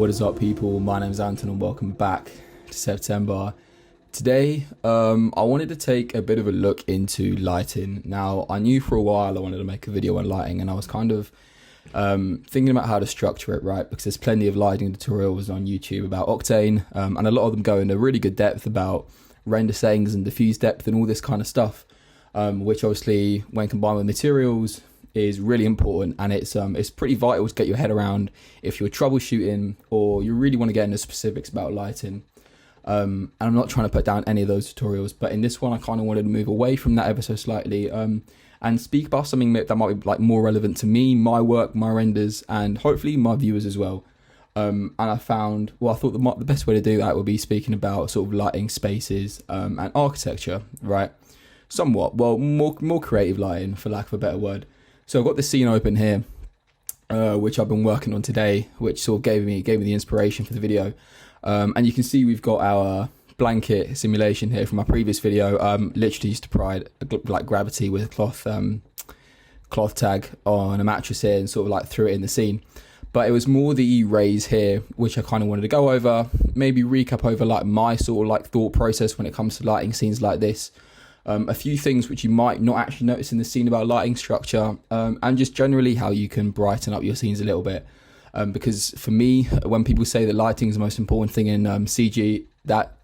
What is up, people? My name's Anton and welcome back to September. Today, I wanted to take a bit of a look into lighting. Now, I knew for a while I wanted to make a video on lighting, and I was kind of thinking about how to structure it, right? Because there's plenty of lighting tutorials on YouTube about Octane, and a lot of them go into really good depth about render settings and diffuse depth and all this kind of stuff, which obviously, when combined with materials, is really important, and it's pretty vital to get your head around if you're troubleshooting or you really want to get into specifics about lighting. And I'm not trying to put down any of those tutorials, but in this one I kind of wanted to move away from that ever so slightly, and speak about something that might be like more relevant to me, my work, my renders, and hopefully my viewers as well. And I thought the best way to do that would be speaking about sort of lighting spaces and architecture, right? Somewhat, well, more creative lighting, for lack of a better word. So I've got this scene open here, which I've been working on today, which sort of gave me the inspiration for the video. And you can see we've got our blanket simulation here from my previous video. Literally used to provide like gravity with a cloth tag on a mattress here and sort of like threw it in the scene. But it was more the rays here, which I kind of wanted to go over, maybe recap over like my sort of like thought process when it comes to lighting scenes like this. A few things which you might not actually notice in the scene about lighting structure, and just generally how you can brighten up your scenes a little bit. Because for me, when people say that lighting is the most important thing in CG, that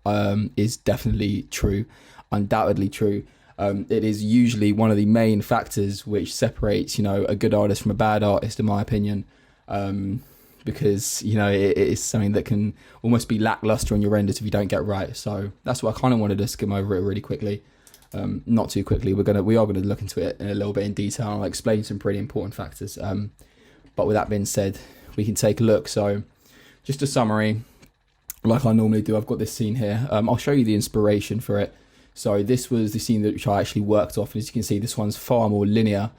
is definitely true, undoubtedly true. It is usually one of the main factors which separates, a good artist from a bad artist, in my opinion. Because, it is something that can almost be lackluster on your renders if you don't get right. So that's why I kind of wanted to skim over it really quickly. Not too quickly. We are gonna look into it in a little bit in detail, and I'll explain some pretty important factors. But with that being said, we can take a look. So just a summary, like I normally do, I've got this scene here. I'll show you the inspiration for it. So this was the scene which I actually worked off, and as you can see, this one's far more linear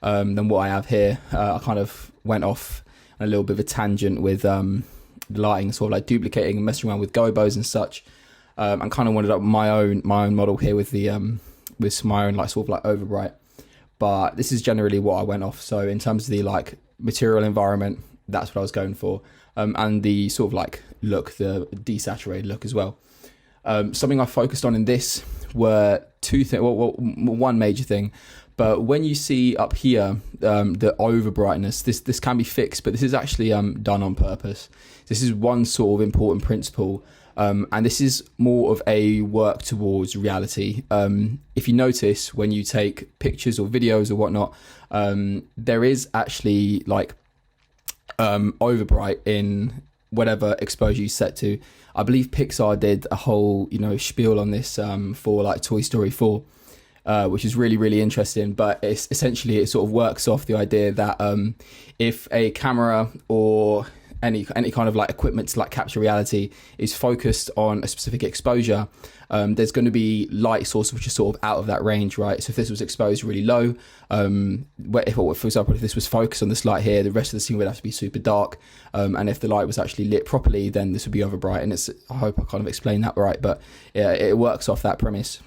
than what I have here. I kind of went off on a little bit of a tangent with the lighting, sort of like duplicating and messing around with gobos and such. And kind of wanted up my own model here with the with my own like sort of like overbright. But this is generally what I went off. So in terms of the like material environment, that's what I was going for, and the sort of like look, the desaturated look as well. Something I focused on in this were two things. Well, one major thing. But when you see up here the over brightness, this can be fixed, but this is actually done on purpose. This is one sort of important principle. And this is more of a work towards reality. If you notice, when you take pictures or videos or whatnot, there is actually like overbright in whatever exposure you set to. I believe Pixar did a whole spiel on this for like Toy Story 4, which is really, really interesting. But it's essentially, it sort of works off the idea that if a camera or any kind of like equipment to like capture reality is focused on a specific exposure, there's going to be light source which is sort of out of that range, right? So if this was exposed really low, for example, if this was focused on this light here, the rest of the scene would have to be super dark, and if the light was actually lit properly, then this would be over bright. And I hope I kind of explained that right, but yeah, it works off that premise.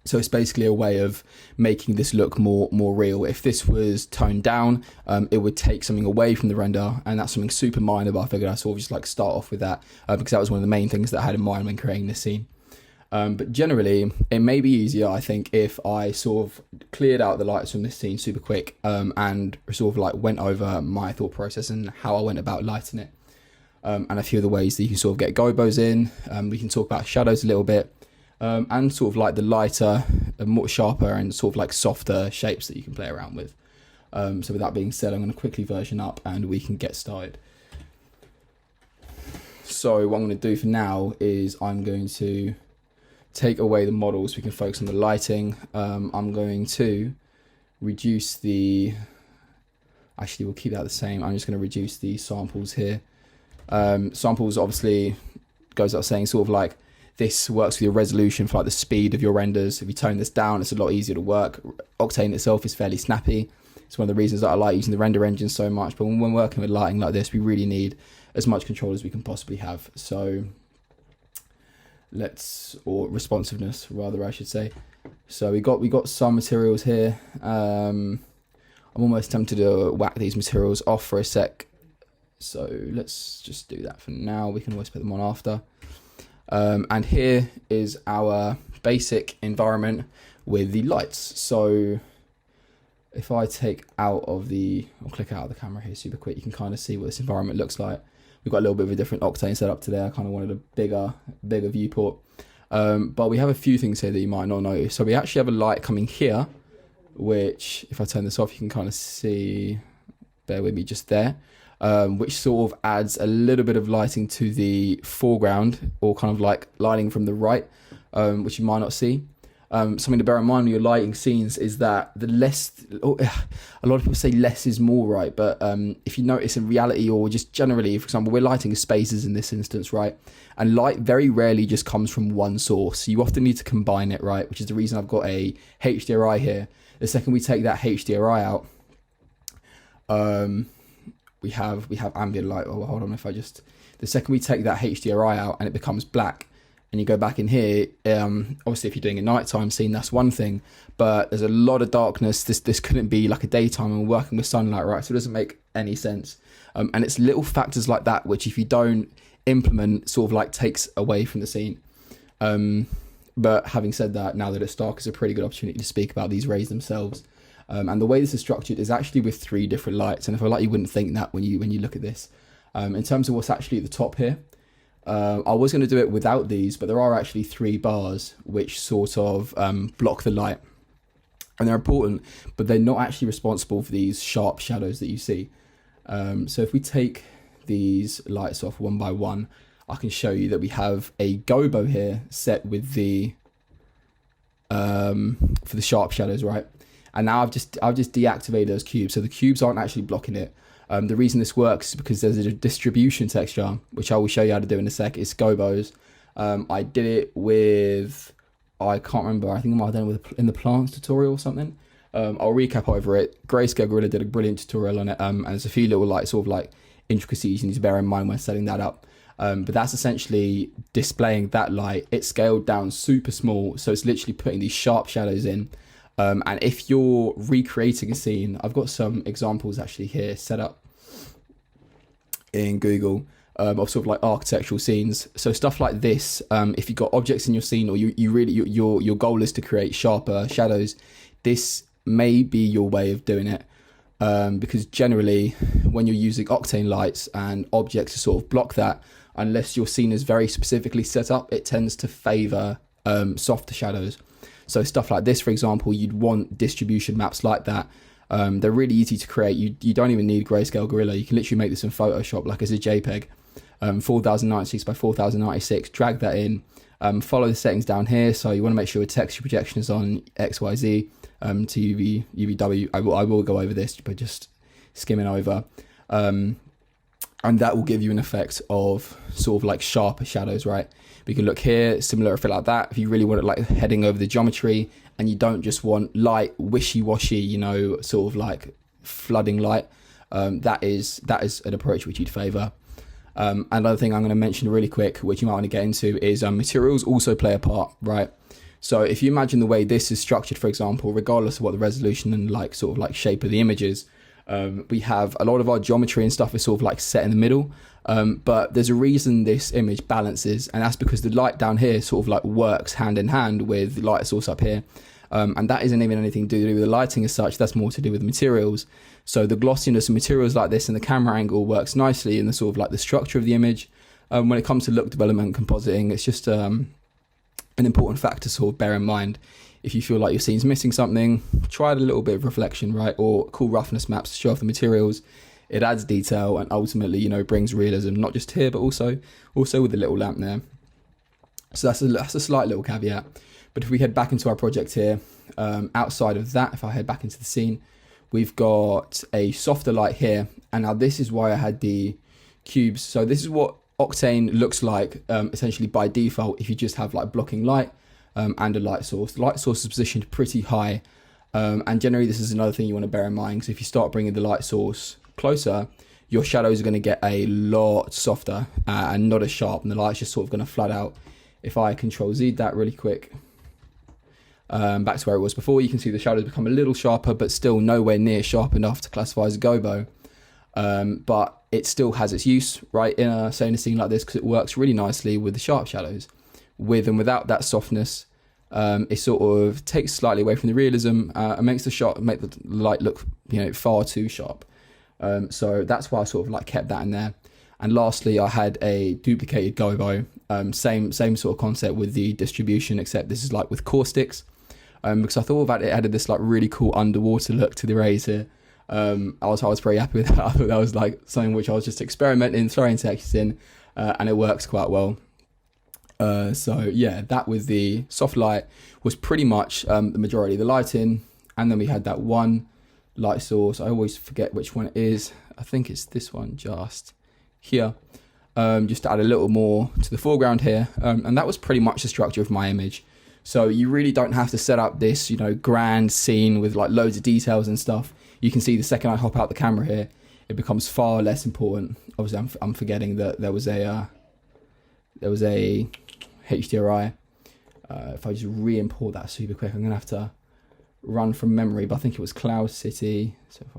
So it's basically a way of making this look more real. If this was toned down, it would take something away from the render, and that's something super minor, but I figured I'd sort of just like start off with that, because that was one of the main things that I had in mind when creating this scene. But generally, it may be easier, I think, if I sort of cleared out the lights from this scene super quick, and sort of like went over my thought process and how I went about lighting it, and a few of the ways that you can sort of get gobos in. We can talk about shadows a little bit. And sort of like the lighter, more sharper and sort of like softer shapes that you can play around with. So with that being said, I'm going to quickly version up and we can get started. So what I'm going to do for now is I'm going to take away the models. We can focus on the lighting. I'm going to reduce actually we'll keep that the same. I'm just going to reduce the samples here. Samples obviously goes without saying, sort of like, this works with your resolution for like the speed of your renders. If you tone this down, it's a lot easier to work. Octane itself is fairly snappy. It's one of the reasons that I like using the render engine so much. But when working with lighting like this, we really need as much control as we can possibly have. So or responsiveness rather, I should say. So we got some materials here. I'm almost tempted to whack these materials off for a sec So let's just do that for now. We can always put them on after. And here is our basic environment with the lights. So if I take out of the, I'll click out of the camera here super quick, you can kind of see what this environment looks like. We've got a little bit of a different Octane setup today. I kind of wanted a bigger viewport. But we have a few things here that you might not notice. So we actually have a light coming here, which if I turn this off, you can kind of see, bear with me just there, which sort of adds a little bit of lighting to the foreground, or kind of like lighting from the right, which you might not see. Something to bear in mind when you're lighting scenes is that the less, a lot of people say less is more, right? But if you notice in reality, or just generally, for example, we're lighting spaces in this instance, right? And light very rarely just comes from one source. You often need to combine it, right? Which is the reason I've got a HDRI here. The second we take that HDRI out, we have ambient light. Oh, hold on, the second we take that HDRI out and it becomes black, and you go back in here, obviously if you're doing a nighttime scene, that's one thing, but there's a lot of darkness. This couldn't be like a daytime, and we're working with sunlight, right? So it doesn't make any sense. And it's little factors like that, which if you don't implement, sort of like takes away from the scene. But having said that, now that it's dark, it's a pretty good opportunity to speak about these rays themselves. And the way this is structured is actually with 3 different lights. And I feel like you wouldn't think that when you look at this. In terms of what's actually at the top here, I was going to do it without these, but there are actually 3 bars which sort of block the light. And they're important, but they're not actually responsible for these sharp shadows that you see. So if we take these lights off one by one, I can show you that we have a gobo here set with the for the sharp shadows, right? And now I've just deactivated those cubes, so the cubes aren't actually blocking it. The reason this works is because there's a distribution texture, which I will show you how to do in a sec. It's gobos. I did it with, I can't remember, I think I might have done it in the plants tutorial or something. I'll recap over it. Grayscale Gorilla did a brilliant tutorial on it, and there's a few little sort of intricacies you need to bear in mind when setting that up. But that's essentially displaying that light. It's scaled down super small, so it's literally putting these sharp shadows in. And if you're recreating a scene, I've got some examples actually here set up in Google of sort of architectural scenes. So stuff like this, if you've got objects in your scene, or your goal is to create sharper shadows, this may be your way of doing it. Because generally, when you're using Octane lights and objects to sort of block that, unless your scene is very specifically set up, it tends to favor softer shadows. So stuff like this, for example, you'd want distribution maps like that. They're really easy to create. You don't even need Grayscale Gorilla. You can literally make this in Photoshop as a JPEG, 4096 by 4096. Drag that in. Follow the settings down here. So you want to make sure texture projection is on XYZ to UVW. I will go over this, but just skimming over. And that will give you an effect of sort of sharper shadows, right? We can look here, similar effect like that. If you really want it heading over the geometry, and you don't just want light, wishy-washy, sort of flooding light, that is an approach which you'd favor. Another thing I'm going to mention really quick, which you might want to get into, is materials also play a part, right? So if you imagine the way this is structured, for example, regardless of what the resolution and shape of the image is, we have a lot of our geometry and stuff is sort of set in the middle, but there's a reason this image balances, and that's because the light down here sort of works hand in hand with the light source up here, and that isn't even anything to do with the lighting as such. That's more to do with the materials. So the glossiness of materials like this and the camera angle works nicely in the sort of the structure of the image. When it comes to look development and compositing, it's just an important factor to sort of bear in mind. If you feel like your scene's missing something, try a little bit of reflection, right? Or cool roughness maps to show off the materials. It adds detail and ultimately, brings realism, not just here, but also with the little lamp there. So that's a slight little caveat. But if we head back into our project here, outside of that, if I head back into the scene, we've got a softer light here. And now this is why I had the cubes. So this is what Octane looks like, essentially by default, if you just have blocking light. And a light source. The light source is positioned pretty high, and generally this is another thing you want to bear in mind, because if you start bringing the light source closer, your shadows are going to get a lot softer and not as sharp, and the light's just sort of going to flood out. If I Control Z that really quick, back to where it was before, you can see the shadows become a little sharper, but still nowhere near sharp enough to classify as a gobo. But it still has its use, right, in a scene like this, because it works really nicely with the sharp shadows. With and without that softness, it sort of takes slightly away from the realism and makes the light look, far too sharp. So that's why I sort of like kept that in there. And lastly, I had a duplicated gobo, same sort of concept with the distribution, except this is like with caustics, because I thought about it added this like really cool underwater look to the rays here. I was very happy with that. I thought that was like something which I was just experimenting, throwing textures in, and it works quite well. So yeah, that with the soft light was pretty much the majority of the lighting. And then we had that one light source. I always forget which one it is. I think it's this one just here, just to add a little more to the foreground here. And that was pretty much the structure of my image. So you really don't have to set up this, grand scene with like loads of details and stuff. You can see the second I hop out the camera here, it becomes far less important. Obviously, I'm forgetting that there was a HDRI. If I just re-import that super quick, I'm gonna have to run from memory, but I think it was Cloud City. So if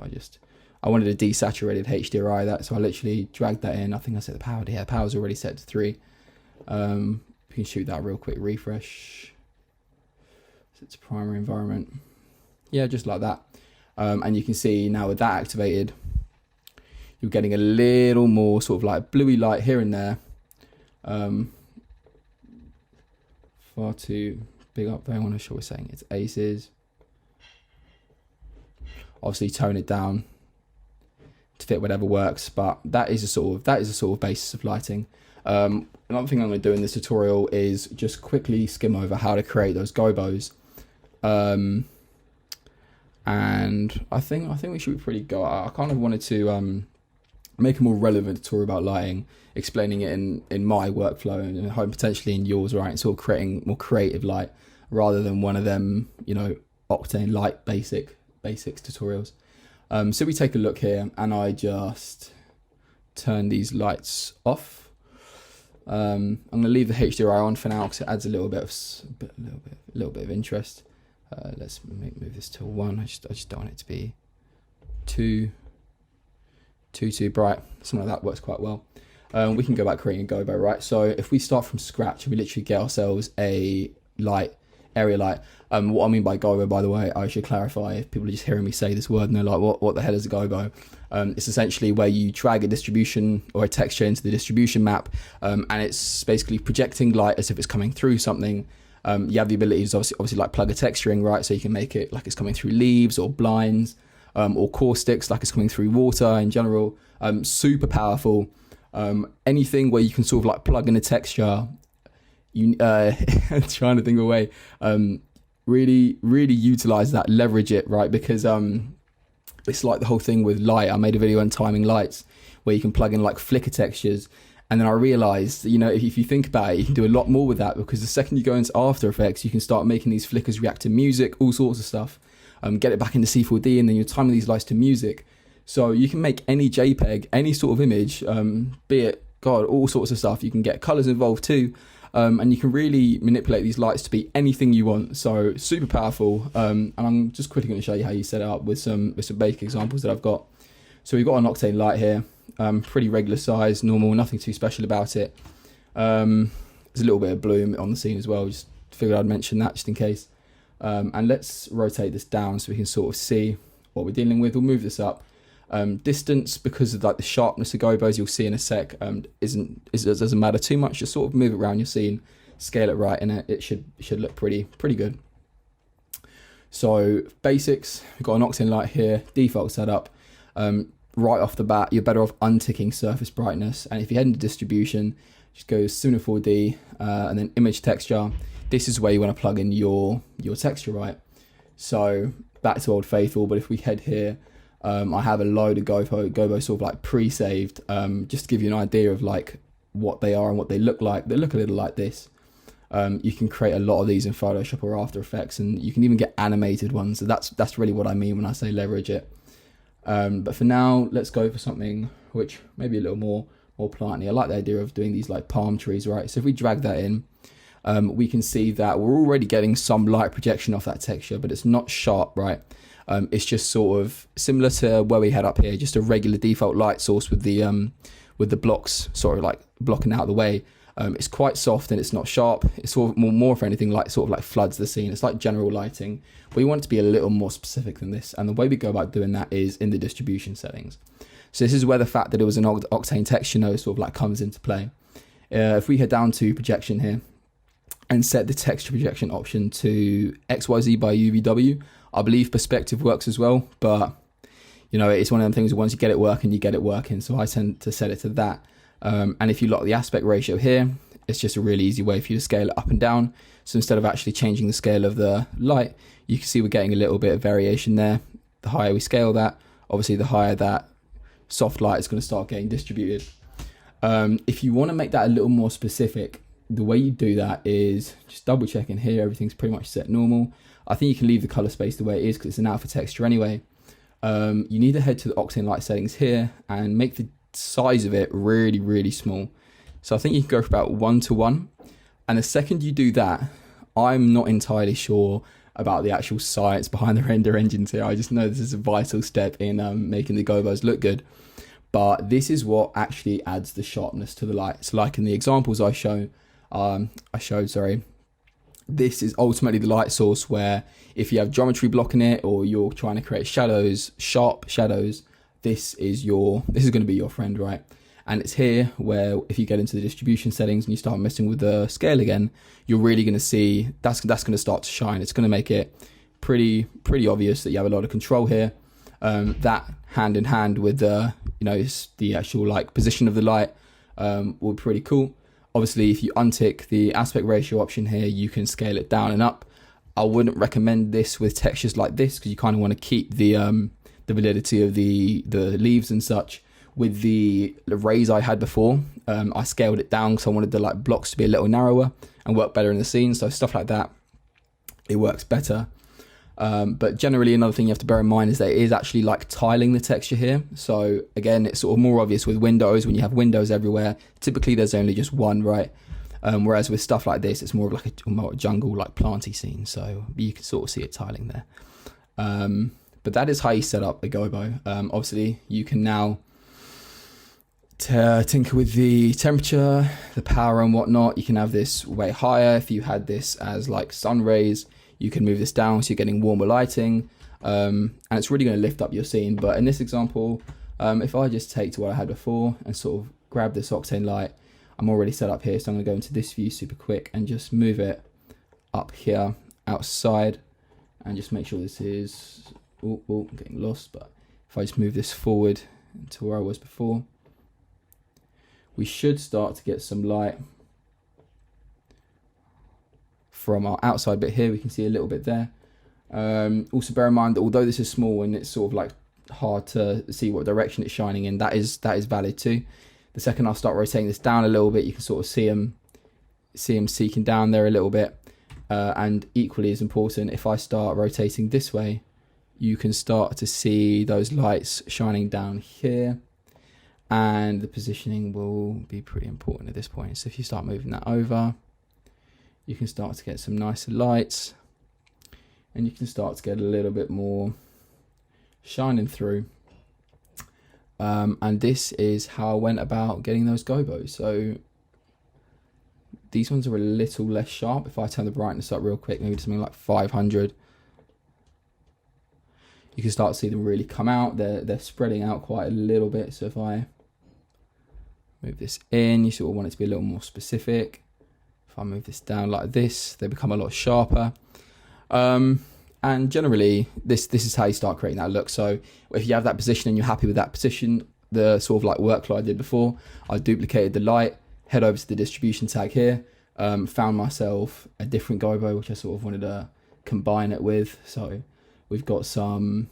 I wanted a desaturated HDRI that, so I literally dragged that in. I think I set the power to here. Power's already set to 3. You can shoot that real quick, refresh. So it's primary environment. Yeah, just like that. And you can see now with that activated, you're getting a little more sort of like bluey light here and there. Far too big up there. I want to show we're saying it's aces. Obviously tone it down to fit whatever works, but that is a sort of basis of lighting. Another thing I'm going to do in this tutorial is just quickly skim over how to create those gobos. And I think we should be pretty good. I kind of wanted to make a more relevant tutorial about lighting, explaining it in my workflow and potentially in yours, right? And sort of creating more creative light rather than one of them, Octane light basics tutorials. So we take a look here, and I just turn these lights off. I'm going to leave the HDRI on for now because it adds a little bit of interest. Let's move this to 1. I just don't want it to be too bright. Something like that works quite well. We can go back creating a gobo, right? So if we start from scratch, we literally get ourselves a area light. What I mean by gobo, by the way, I should clarify if people are just hearing me say this word and they're like, what the hell is a gobo? It's essentially where you drag a distribution or a texture into the distribution map, and it's basically projecting light as if it's coming through something. You have the ability to obviously like plug a texturing, right? So you can make it like it's coming through leaves or blinds, or caustics like it's coming through water in general. Super powerful. Anything where you can sort of like plug in a texture, trying to think of a way, really utilize that, leverage it, right? Because it's like the whole thing with light. I made a video on timing lights where you can plug in like flicker textures. And then I realized, if you think about it, you can do a lot more with that, because the second you go into After Effects, you can start making these flickers react to music, all sorts of stuff. Get it back into C4D, and then you're timing these lights to music. So you can make any JPEG, any sort of image, be it, all sorts of stuff. You can get colors involved too. And you can really manipulate these lights to be anything you want. So super powerful. And I'm just quickly going to show you how you set it up with some basic examples that I've got. So we've got an Octane light here. Pretty regular size, normal, nothing too special about it. There's a little bit of bloom on the scene as well. Just figured I'd mention that just in case. And let's rotate this down so we can sort of see what we're dealing with. We'll move this up. Distance, because of like the sharpness of gobos, you'll see in a sec, doesn't matter too much. Just sort of move it around your scene, scale it right, and it should look pretty good. So basics, we've got an Octane light here, default setup. Right off the bat, you're better off unticking surface brightness, and if you head into distribution, just go Sooner 4D and then image texture. This is where you want to plug in your texture, right? So back to Old Faithful, but if we head here, I have a load of gobo sort of like pre-saved, just to give you an idea of like what they are and what they look like. They look a little like this. You can create a lot of these in Photoshop or After Effects, and you can even get animated ones. So that's really what I mean when I say leverage it. But for now, let's go for something which maybe a little more plantly. I like the idea of doing these like palm trees, right? So if we drag that in, we can see that we're already getting some light projection off that texture, but it's not sharp, right? It's just sort of similar to where we had up here, just a regular default light source with the blocks sort of like blocking out of the way. It's quite soft and it's not sharp. It's sort of more for anything like sort of like floods the scene. It's like general lighting. We want it to be a little more specific than this. And the way we go about doing that is in the distribution settings. So this is where the fact that it was an Octane texture node sort of like comes into play. If we head down to projection here and set the texture projection option to XYZ by UVW, I believe perspective works as well, but you know, it's one of them things that once you get it working, you get it working. So I tend to set it to that. And if you lock the aspect ratio here, it's just a really easy way for you to scale it up and down. So instead of actually changing the scale of the light, you can see we're getting a little bit of variation there. The higher we scale that, obviously the higher that soft light is going to start getting distributed. If you want to make that a little more specific, the way you do that is just double checking here. Everything's pretty much set normal. I think you can leave the color space the way it is because it's an alpha texture anyway. You need to head to the Octane light settings here and make the size of it really, really small. So I think you can go for about 1:1. And the second you do that, I'm not entirely sure about the actual science behind the render engines here. I just know this is a vital step in making the gobos look good. But this is what actually adds the sharpness to the light. So like in the examples I showed, this is ultimately the light source where if you have geometry blocking it or you're trying to create shadows, sharp shadows, this is going to be your friend, right? And it's here where if you get into the distribution settings and you start messing with the scale again, you're really going to see that's going to start to shine. It's going to make it pretty obvious that you have a lot of control here. That hand in hand with the actual like position of the light will be pretty cool. Obviously, if you untick the aspect ratio option here, you can scale it down and up. I wouldn't recommend this with textures like this because you kind of want to keep the validity of the leaves and such. With the rays I had before, I scaled it down because I wanted the like blocks to be a little narrower and work better in the scene. So stuff like that, it works better. But generally, another thing you have to bear in mind is that it is actually like tiling the texture here. So again, it's sort of more obvious with windows. When you have windows everywhere, typically there's only just one, right? Whereas with stuff like this, it's more of like a jungle, like planty scene. So you can sort of see it tiling there. But that is how you set up a gobo. Obviously, you can now tinker with the temperature, the power and whatnot. You can have this way higher. If you had this as like sun rays, you can move this down so you're getting warmer lighting, and it's really going to lift up your scene. But in this example, if I just take to what I had before and sort of grab this Octane light, I'm already set up here, so I'm going to go into this view super quick and just move it up here outside and just make sure this is, I'm getting lost, but if I just move this forward to where I was before, we should start to get some light from our outside bit here. We can see a little bit there. Also bear in mind that although this is small and it's sort of like hard to see what direction it's shining in, that is valid too. The second I start rotating this down a little bit, you can sort of see them seeking down there a little bit. And equally as important, if I start rotating this way, you can start to see those lights shining down here. And the positioning will be pretty important at this point. So if you start moving that over, you can start to get some nicer lights and you can start to get a little bit more shining through. And this is how I went about getting those gobos. So these ones are a little less sharp. If I turn the brightness up real quick, maybe to something like 500, you can start to see them really come out. They're spreading out quite a little bit. So if I move this in, you sort of want it to be a little more specific. If I move this down like this, they become a lot sharper. And generally, this is how you start creating that look. So if you have that position and you're happy with that position, the sort of like workflow I did before, I duplicated the light, head over to the distribution tag here, found myself a different gobo, which I sort of wanted to combine it with. So we've got some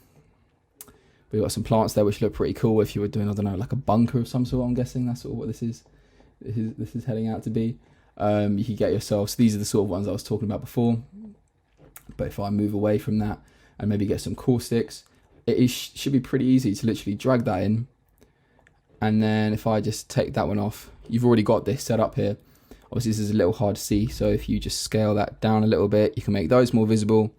plants there which look pretty cool. If you were doing, I don't know, like a bunker of some sort, I'm guessing that's sort of what this is heading out to be. You can get yourself, so these are the sort of ones I was talking about before. But if I move away from that and maybe get some caustics, should be pretty easy to literally drag that in. And then if I just take that one off, you've already got this set up here. Obviously this is a little hard to see, so if you just scale that down a little bit, you can make those more visible.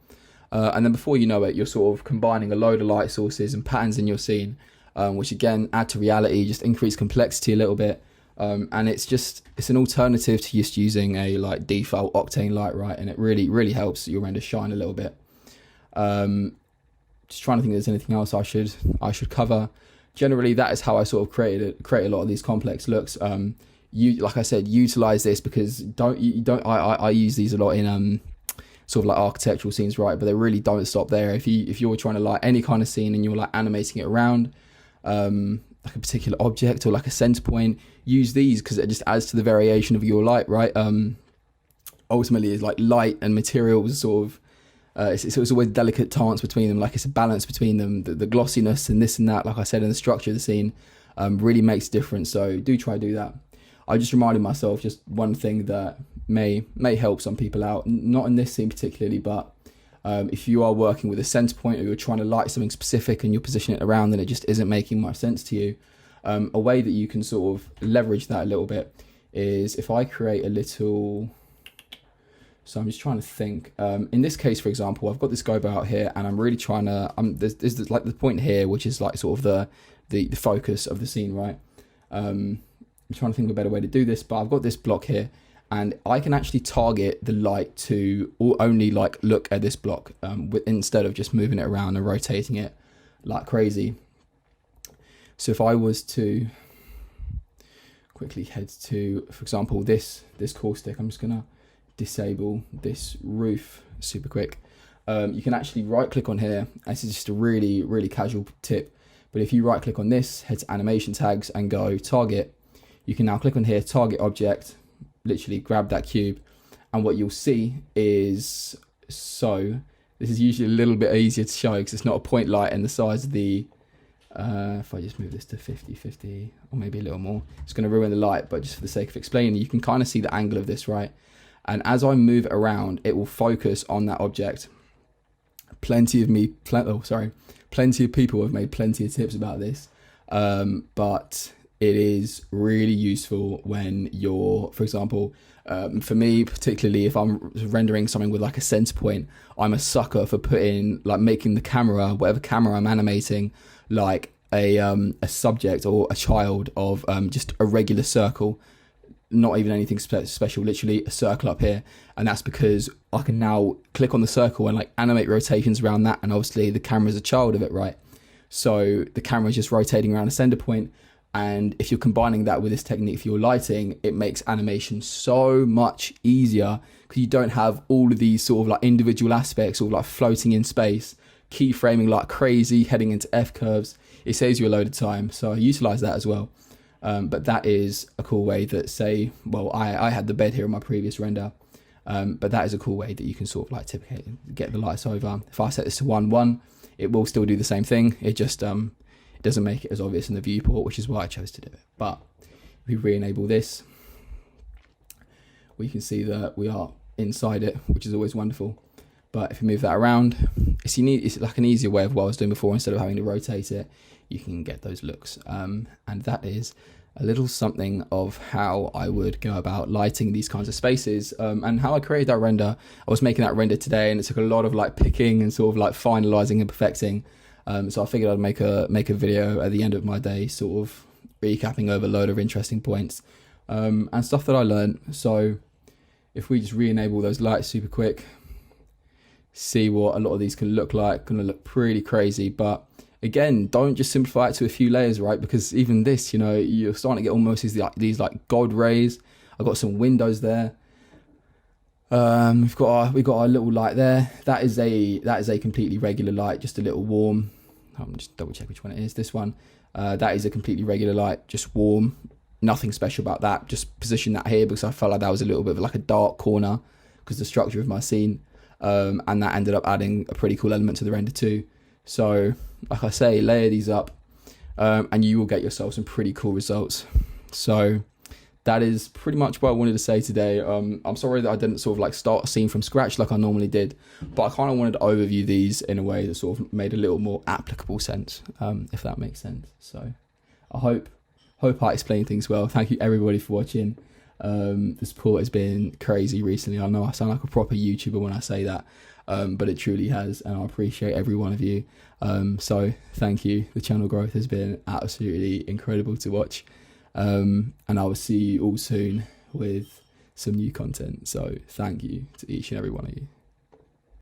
And then before you know it, you're sort of combining a load of light sources and patterns in your scene, which again add to reality, just increase complexity a little bit. And it's an alternative to just using a like default Octane light, right? And it really helps your render shine a little bit. Just trying to think if there's anything else I should cover. Generally, that is how I sort of create a lot of these complex looks. Like I said, utilize this, because I use these a lot in sort of like architectural scenes, right? But they really don't stop there. If you're trying to light any kind of scene and you're like animating it around like a particular object or like a center point, use these, because it just adds to the variation of your light, right? Ultimately, it's like light and materials sort of it's always a delicate dance between them, like it's a balance between them. The glossiness and this and that, like I said, and the structure of the scene really makes a difference. So do try to do that. I just reminded myself just one thing that may help some people out, not in this scene particularly, but if you are working with a center point, or you're trying to light something specific and you're positioning it around and it just isn't making much sense to you, a way that you can sort of leverage that a little bit is if I create a little... So I'm just trying to think. In this case, for example, I've got this gobo out here, and I'm really trying to... there's like the point here, which is like sort of the focus of the scene, right? I'm trying to think of a better way to do this, but I've got this block here, and I can actually target the light to only like look at this block instead of just moving it around and rotating it like crazy. So if I was to quickly head to, for example, this caustic, I'm just gonna disable this roof super quick. You can actually right click on here. This is just a really casual tip, but if you right click on this, head to animation tags and go target, you can now click on here, target object, literally grab that cube, and what you'll see is, so this is usually a little bit easier to show because it's not a point light, and the size of the if I just move this to 50 or maybe a little more, it's going to ruin the light, but just for the sake of explaining, you can kind of see the angle of this, right? And as I move it around, it will focus on that object. Plenty of people have made plenty of tips about this, but it is really useful when you're, for example, for me particularly, if I'm rendering something with like a center point, I'm a sucker for making the camera, whatever camera I'm animating, like a subject or a child of just a regular circle. Not even anything special, literally a circle up here. And that's because I can now click on the circle and like animate rotations around that. And obviously the camera's a child of it, right? So the camera's just rotating around a center point. And if you're combining that with this technique for your lighting, it makes animation so much easier, because you don't have all of these sort of like individual aspects or like floating in space, keyframing like crazy, heading into F curves. It saves you a load of time. So I utilize that as well. But that is a cool way that, say, well, I had the bed here in my previous render, but that is a cool way that you can sort of like typically get the lights over. If I set this to 1:1, it will still do the same thing. It just it doesn't make it as obvious in the viewport, which is why I chose to do it. But if we re-enable this, we can see that we are inside it, which is always wonderful. But if you move that around, it's like an easier way of what I was doing before. Instead of having to rotate it, you can get those looks. And that is a little something of how I would go about lighting these kinds of spaces, and how I created that render. I was making that render today, and it took a lot of like picking and sort of like finalizing and perfecting. So I figured I'd make a video at the end of my day, sort of recapping over a load of interesting points and stuff that I learned. So if we just re-enable those lights super quick, see what a lot of these can look like. Gonna look pretty crazy, but again, don't just simplify it to a few layers, right? Because even this, you're starting to get almost these like god rays. I've got some windows there. We've got our little light there. That is a completely regular light, just a little warm. I'm just double check which one it is. This one. That is a completely regular light, just warm. Nothing special about that. Just position that here because I felt like that was a little bit of like a dark corner because the structure of my scene. And that ended up adding a pretty cool element to the render too. So, like I say, layer these up, and you will get yourself some pretty cool results. So that is pretty much what I wanted to say today. I'm sorry that I didn't sort of like start a scene from scratch like I normally did, but I kind of wanted to overview these in a way that sort of made a little more applicable sense, if that makes sense. So I hope I explained things well. Thank you everybody for watching. The support has been crazy recently. I know I sound like a proper YouTuber when I say that. but it truly has, and I appreciate every one of you. So thank you. The channel growth has been absolutely incredible to watch, and I will see you all soon with some new content. So thank you to each and every one of you.